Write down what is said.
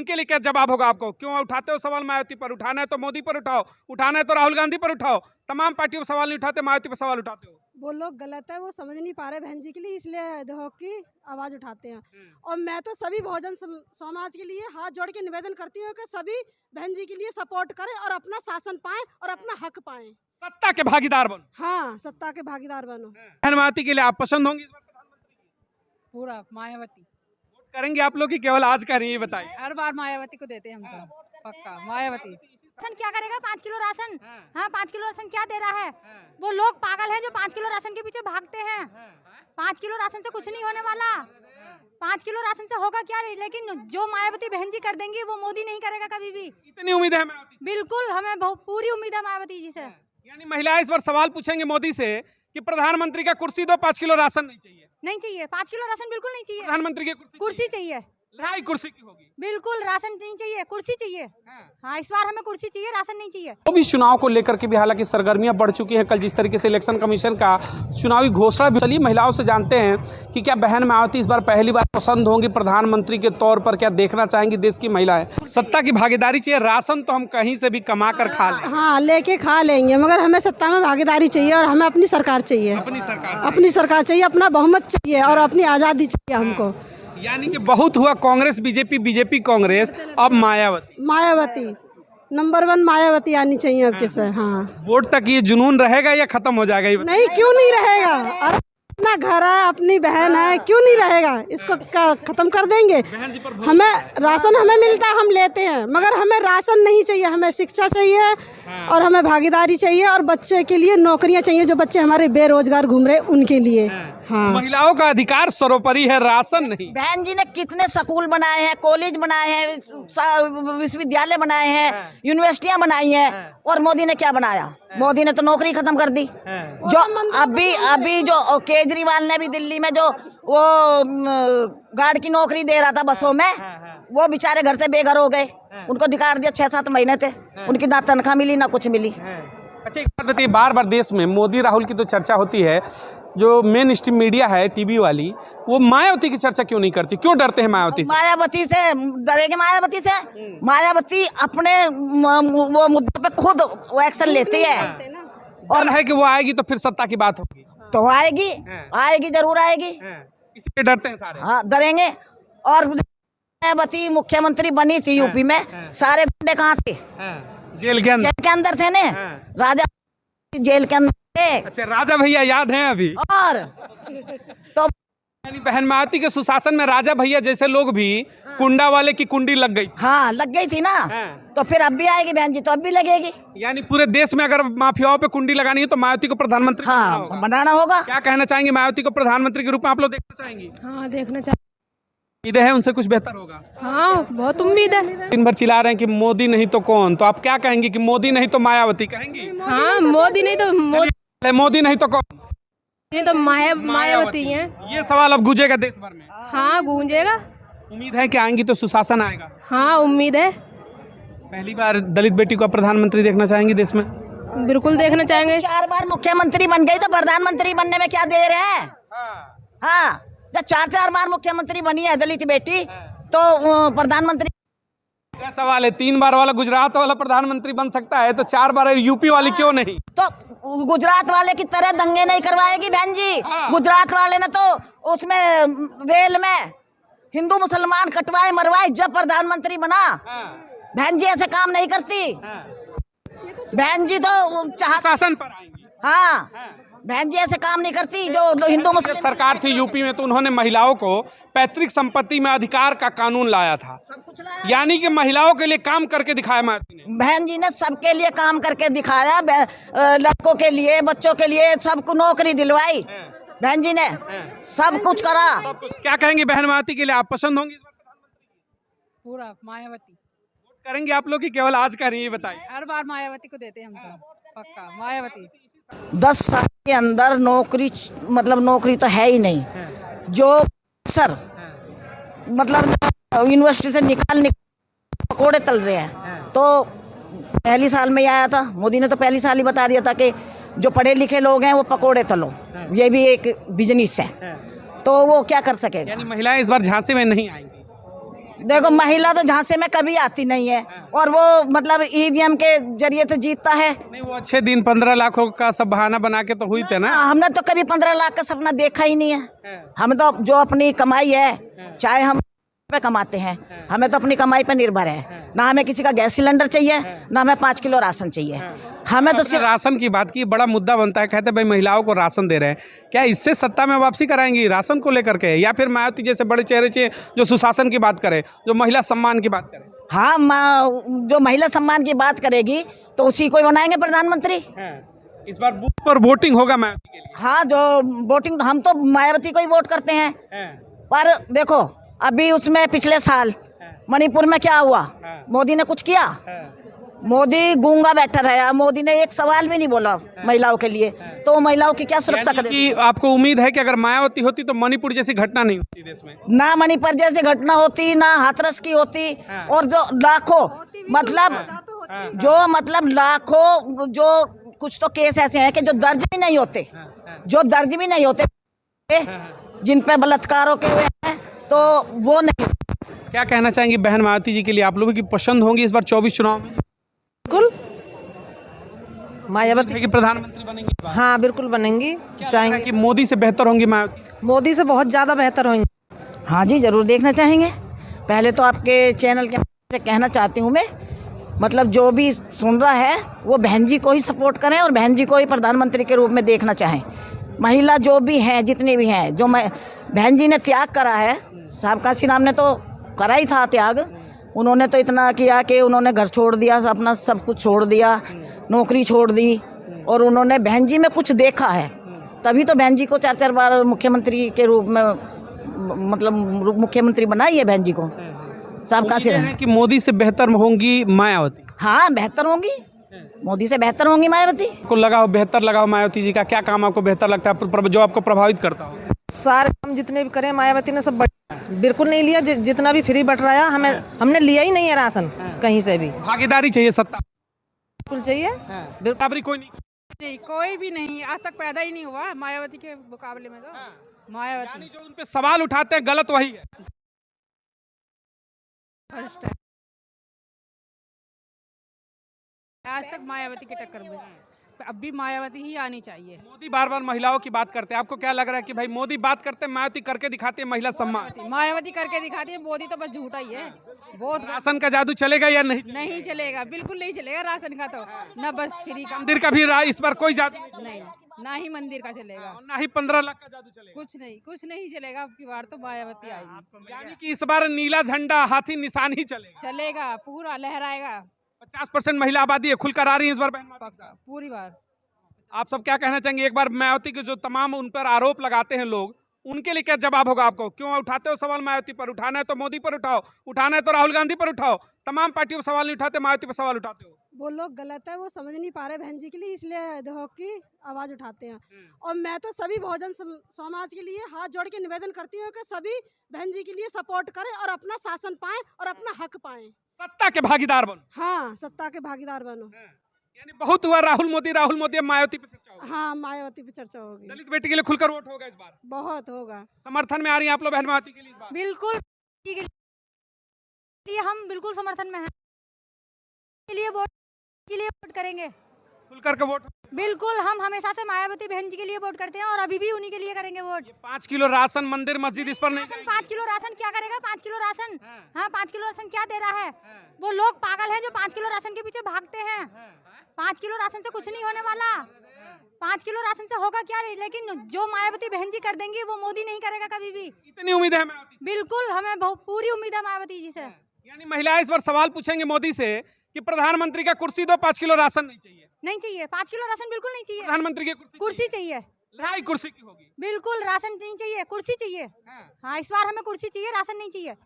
इनके लिए क्या जवाब होगा आपको? क्यों उठाते हो सवाल मायावती पर? उठाना है तो मोदी पर उठाओ, उठाना है तो राहुल गांधी पर उठाओ। तमाम पार्टियों पर सवाल नहीं उठाते, मायावती पर सवाल उठाते हो। वो लोग गलत है, वो समझ नहीं पा रहे बहन जी के लिए, इसलिए देखो की आवाज उठाते हैं। और मैं तो सभी बहुजन समाज के लिए हाथ जोड़ के निवेदन करती हूँ कि सभी बहन जी के लिए सपोर्ट करें और अपना शासन पाएं और अपना हक पाएं। सत्ता के भागीदार बनो। हाँ, सत्ता के भागीदार बनो। बहन मायावती के लिए आप पसंद होंगी इस बार प्रधानमंत्री की? पूरा मायावती। वोट करेंगे आप लोग की केवल आज का नहीं, ये बताइए। हर बार मायावती को देते हैं हम तो, पक्का मायावती। राशन क्या करेगा? 5 किलो राशन। हाँ, 5 किलो राशन क्या दे रहा है? वो लोग पागल हैं जो 5 किलो राशन के पीछे भागते हैं। 5 किलो राशन से कुछ नहीं होने वाला। 5 किलो राशन से होगा क्या? लेकिन जो मायावती बहन जी कर देंगी वो मोदी नहीं करेगा कभी भी। इतनी उम्मीद है मायावती से? बिल्कुल, हमें बहुत पूरी उम्मीद है मायावती जी से। यानी महिलाएं इस बार सवाल पूछेंगे मोदी से कि प्रधानमंत्री का कुर्सी दो, 5 किलो राशन नहीं चाहिए। नहीं चाहिए, 5 किलो राशन बिल्कुल नहीं चाहिए। प्रधानमंत्री की कुर्सी चाहिए, लड़ाई कुर्सी की होगी। बिल्कुल राशन नहीं चाहिए, कुर्सी चाहिए। हाँ, इस बार हमें कुर्सी चाहिए, राशन नहीं चाहिए। तो भी चुनाव को लेकर के भी हालांकि सरगर्मियां बढ़ चुकी हैं। कल जिस तरीके से इलेक्शन कमीशन का चुनावी घोषणा भी चली, महिलाओं से जानते हैं कि क्या बहन मायावती इस बार पहली बार पसंद होंगी प्रधानमंत्री के तौर पर, क्या देखना चाहेंगी देश की महिलाएं? सत्ता की भागीदारी चाहिए, राशन तो हम कहीं से भी कमा कर खा लें। हाँ, लेके खा लेंगे, मगर हमें सत्ता में भागीदारी चाहिए और हमें अपनी सरकार चाहिए। अपनी सरकार चाहिए, अपना बहुमत चाहिए और अपनी आज़ादी चाहिए हमको। यानी कि बहुत हुआ कांग्रेस बीजेपी, बीजेपी कांग्रेस, अब मायावती नंबर 1 मायावती आनी चाहिए अब किसे। हाँ, वोट तक ये जुनून रहेगा या खत्म हो जाएगा? ये नहीं, क्यों नहीं रहेगा? अरे अपना घर है, अपनी बहन है, क्यों नहीं रहेगा? इसको खत्म कर देंगे। हमें राशन हमें मिलता है, हम लेते हैं, मगर हमें राशन नहीं चाहिए, हमें शिक्षा चाहिए और हमें भागीदारी चाहिए और बच्चे के लिए नौकरियां चाहिए, जो बच्चे हमारे बेरोजगार घूम रहे उनके लिए। हाँ, महिलाओं का अधिकार सर्वोपरि है, राशन नहीं। बहन जी ने कितने स्कूल बनाए हैं, कॉलेज बनाए हैं, विश्वविद्यालय बनाए हैं, यूनिवर्सिटियां बनाई हैं, और मोदी ने क्या बनाया? मोदी ने तो नौकरी खत्म कर दी। जो अभी जो केजरीवाल ने भी दिल्ली में जो वो गार्ड की नौकरी दे रहा था बसों में, वो बेचारे घर से बेघर हो गए, उनको निकाल दिया। 6-7 महीने थे, उनकी ना तनख्वाह मिली ना कुछ मिली। अच्छा, एक बात बताइए, बार बार देश में मोदी राहुल की तो चर्चा होती है, जो मेन स्ट्रीम मीडिया है टीवी वाली, वो मायावती की चर्चा क्यों नहीं करती? क्यों डरते हैं मायावती से? मायावती से डरेंगे? मायावती से मायावती अपने वो मुद्दे पे खुद वो एक्शन लेती है, और है कि वो आएगी तो फिर सत्ता की बात होगी। तो आएगी, आएगी, जरूर आएगी। इसलिए डरते हैं सारे। हाँ, डरेंगे। और मायावती मुख्यमंत्री बनी थी यूपी में, सारे गुंडे कहाँ थे? जेल के अंदर थे ने। राजा जेल के अंदर थे। अच्छा, राजा भैया याद हैं अभी? और तो यानी बहन मायावती के सुशासन में राजा भैया जैसे लोग भी कुंडा वाले की कुंडी लग गई। हाँ, लग गई थी ना। तो फिर अब भी आएगी बहन जी, तो अब भी लगेगी। यानी पूरे देश में अगर माफियाओं पे कुंडी लगानी है तो मायावती को प्रधानमंत्री बनाना होगा। क्या कहना चाहेंगे? मायावती को प्रधानमंत्री के रूप में आप लोग देखना चाहेंगी? हाँ, देखना चाहिए। उम्मीद है उनसे कुछ बेहतर होगा? हाँ, बहुत उम्मीद है। दिन भर चिल्ला रहे हैं कि मोदी नहीं तो कौन, तो आप क्या कहेंगे कि मोदी नहीं तो मायावती कहेंगी? हाँ, मोदी नहीं तो मोदी नहीं तो कौन? ये तो मायावती है। ये सवाल अब गूंजेगा देश भर में। हाँ, गूंजेगा। उम्मीद है कि आएंगी तो सुशासन आएगा? हाँ, उम्मीद है। पहली बार दलित बेटी को प्रधानमंत्री देखना चाहेंगे देश में? बिल्कुल देखना चाहेंगे। 4 बार मुख्यमंत्री बन गई तो प्रधानमंत्री बनने में क्या देर है? हाँ, जब 4 बार मुख्यमंत्री बनी है दलित बेटी, तो प्रधानमंत्री क्या सवाल है? 3 बार वाला गुजरात वाला प्रधानमंत्री बन सकता है, तो 4 बार यूपी वाली क्यों नहीं? तो गुजरात वाले की तरह दंगे नहीं करवाएगी बहन जी। गुजरात वाले ने तो उसमें रेल में हिंदू मुसलमान कटवाए मरवाए, जब प्रधानमंत्री बना। बहन जी ऐसे काम नहीं करती। बहन जी तो शासन पर आएंगी। हाँ, बहन जी ऐसे काम नहीं करती। जो हिंदू मुस्लिम सरकार थी यूपी में तो उन्होंने महिलाओं को पैतृक संपत्ति में अधिकार का कानून लाया था, यानी कि महिलाओं के लिए काम करके दिखाया मायावती ने। बहन जी ने सबके लिए काम करके दिखाया, लड़कों के लिए, बच्चों के लिए, सबको नौकरी दिलवाई। बहन जी ने सब कुछ करा। सब कुछ। क्या कहेंगे बहन मायावती के लिए आप पसंद होंगी? पूरा मायावती। वोट करेंगे आप लोग की केवल आज का नहीं, बताइए। हर बार मायावती को देते हैं हम तो, पक्का मायावती। 10 साल के अंदर नौकरी, मतलब नौकरी तो है ही नहीं। जो सर मतलब यूनिवर्सिटी से निकाल पकोड़े तल रहे हैं, तो पहली साल में ही आया था। मोदी ने तो पहली साल ही बता दिया था कि जो पढ़े लिखे लोग हैं वो पकोड़े तलो, ये भी एक बिजनेस है। तो वो क्या कर सकेगा? यानी महिलाएं इस बार झांसी में नहीं आएंगी? देखो महिला तो झांसे में कभी आती नहीं है, और वो मतलब ईवीएम के जरिए से जीतता है। नहीं, वो अच्छे दिन 15 लाखों का सब बहाना बना के तो हुई थे ना। हमने तो कभी 15 लाख का सपना देखा ही नहीं है। हम तो जो अपनी कमाई है, चाहे हम पे कमाते हैं, हमें तो अपनी कमाई पे निर्भर है। ना हमें किसी का गैस सिलेंडर चाहिए, ना हमें 5 किलो राशन चाहिए। हमें तो आपने राशन की बात की, बड़ा मुद्दा बनता है, कहते हैं भाई महिलाओं को राशन दे रहे हैं, क्या इससे सत्ता में वापसी कराएंगी राशन को लेकर के, या फिर मायावती जैसे बड़े चेहरे जो सुशासन की बात करे, जो महिला सम्मान की बात करे? हाँ, जो महिला सम्मान की बात करेगी तो उसी को ही बनाएंगे प्रधानमंत्री। इस बार बूथ पर वोटिंग होगा मायावती के लिए? हाँ, जो वोटिंग, हम तो मायावती को ही वोट करते हैं। पर देखो अभी उसमें पिछले साल मणिपुर में क्या हुआ, मोदी ने कुछ किया? मोदी गूंगा बैठा रहा, मोदी ने एक सवाल भी नहीं बोला महिलाओं के लिए, तो वो महिलाओं की क्या सुरक्षा करेगी? आपको उम्मीद है कि अगर मायावती होती तो मणिपुर जैसी घटना नहीं होती देश में? ना मणिपुर जैसी घटना होती, ना हाथरस की होती, और जो लाखों मतलब लाखों जो कुछ तो केस ऐसे हैं कि जो दर्ज भी नहीं होते, जिन पे बलात्कारों के हुए हैं, तो वो नहीं। क्या कहना चाहेंगी बहन मायावती जी के लिए? आप लोगों की पसंद होंगी इस बार 24 चुनाव में? बिल्कुल मायावती कि प्रधानमंत्री बनेंगी इस बार? हाँ बिल्कुल बनेंगी, चाहेंगे कि मोदी से बेहतर होंगी मायावती? मोदी से बहुत ज़्यादा बेहतर होंगे। हाँ जी, जरूर देखना चाहेंगे। पहले तो आपके चैनल के कहना चाहती हूँ मैं, मतलब जो भी सुन रहा है वो बहन जी को ही सपोर्ट करें और बहन जी को ही प्रधानमंत्री के रूप में देखना चाहें। महिला जो भी हैं, जितनी भी हैं, जो बहन जी ने त्याग करा है, साहब काशी राम ने तो करा ही था त्याग। उन्होंने तो इतना किया कि उन्होंने घर छोड़ दिया, अपना सब कुछ छोड़ दिया, नौकरी छोड़ दी, और उन्होंने बहन जी में कुछ देखा है, तभी तो बहन जी को 4-4 बार मुख्यमंत्री के रूप में, मतलब मुख्यमंत्री बनाई है बहन जी को साहब काशी राम। कि मोदी से बेहतर होंगी मायावती? हाँ, बेहतर होंगी, मोदी से बेहतर होंगी मायावती। को लगा हो बेहतर लगा हो मायावती जी का? क्या काम आपको बेहतर लगता है जो आपको प्रभावित करता हो? सारे काम जितने भी करे मायावती ने सब बिल्कुल नहीं लिया। जितना भी फ्री बट रहा है, हमने लिया ही नहीं है राशन कहीं से भी। भागीदारी चाहिए, सत्ता बिल्कुल चाहिए। बराबरी कोई नहीं, कोई भी नहीं आज तक पैदा ही नहीं हुआ मायावती के मुकाबले में। तो मायावती जो उन पे सवाल उठाते हैं गलत वही है। फर्स्ट है, आज तक मायावती की टक्कर में, अब भी मायावती ही आनी चाहिए। मोदी बार बार महिलाओं की बात करते हैं, आपको क्या लग रहा है कि भाई मोदी बात करते हैं, मायावती करके दिखाती है महिला सम्मान? मायावती करके दिखाती है, मोदी तो बस झूठा ही है। बहुत राशन का जादू चलेगा या नहीं? नहीं चलेगा, बिल्कुल नहीं चलेगा राशन का, तो न बस फ्री का। मंदिर का भी इस बार कोई जादू नहीं, ना ही मंदिर का चलेगा, और ना ही 15 लाख का जादू चलेगा। कुछ नहीं चलेगा। अब की बार तो मायावती आएगी, यानी कि इस बार नीला झंडा हाथी निशान ही चलेगा, पूरा लहराएगा। 50% महिला आबादी है, खुलकर आ रही है इस बार बहन मायावती पक्का पूरी बार। आप सब क्या कहना चाहेंगे? एक बार मायावती के जो तमाम उन पर आरोप लगाते हैं लोग, उनके लिए क्या जवाब होगा आपको? क्यों उठाते हो सवाल मायावती पर? उठाना है तो मोदी पर उठाओ, उठाना है तो राहुल गांधी पर उठाओ, तमाम पार्टियों पर सवाल नहीं उठाते, मायावती पर सवाल उठाते हो। वो लोग गलत है, वो समझ नहीं पा रहे बहन जी के लिए, इसलिए देखो की आवाज उठाते हैं। और मैं तो सभी बहुजन समाज के लिए हाथ जोड़ के निवेदन करती हूँ कि सभी बहन जी के लिए सपोर्ट करें और अपना शासन पाएं और अपना हक पाएं, सत्ता के भागीदार बनो। हाँ, सत्ता के भागीदार बनो। यानी बहुत हुआ राहुल मोदी, अब मायावती पे चर्चा होगी। हाँ, मायावती पे चर्चा होगी। दलित बेटी के लिए खुलकर वोट होगा इस बार? बहुत होगा। समर्थन में आ रही हैं आप लोग बहन मायावती के लिए इस बार? बिल्कुल, हम बिल्कुल समर्थन में हैं, के लिए वोट करेंगे, खुलकर के वोट। बिल्कुल। हम हमेशा से मायावती बहन जी के लिए वोट करते हैं और अभी भी उन्हीं के लिए करेंगे वोट। 5 किलो राशन मंदिर मस्जिद इस पर नहीं जाएंगे? 5 किलो राशन क्या करेगा? 5 किलो राशन, हाँ 5 किलो राशन क्या दे रहा है? वो लोग पागल हैं जो 5 किलो राशन के पीछे भागते हैं। 5 किलो राशन से कुछ नहीं होने वाला। 5 किलो राशन से होगा क्या? लेकिन जो मायावती बहन जी कर देंगी वो मोदी नहीं करेगा कभी भी। इतनी उम्मीद है मायावती से? बिल्कुल, हमें बहुत पूरी उम्मीद है मायावती जी से। यानी महिलाएं इस बार सवाल पूछेंगे मोदी से कि प्रधानमंत्री का कुर्सी दो, 5 किलो राशन नहीं चाहिए? नहीं चाहिए, 5 किलो राशन बिल्कुल नहीं चाहिए। प्रधानमंत्री की कुर्सी चाहिए, लड़ाई कुर्सी की होगी। बिल्कुल। राशन नहीं चाहिए, कुर्सी चाहिए। हाँ, इस बार हमें कुर्सी चाहिए, राशन नहीं चाहिए।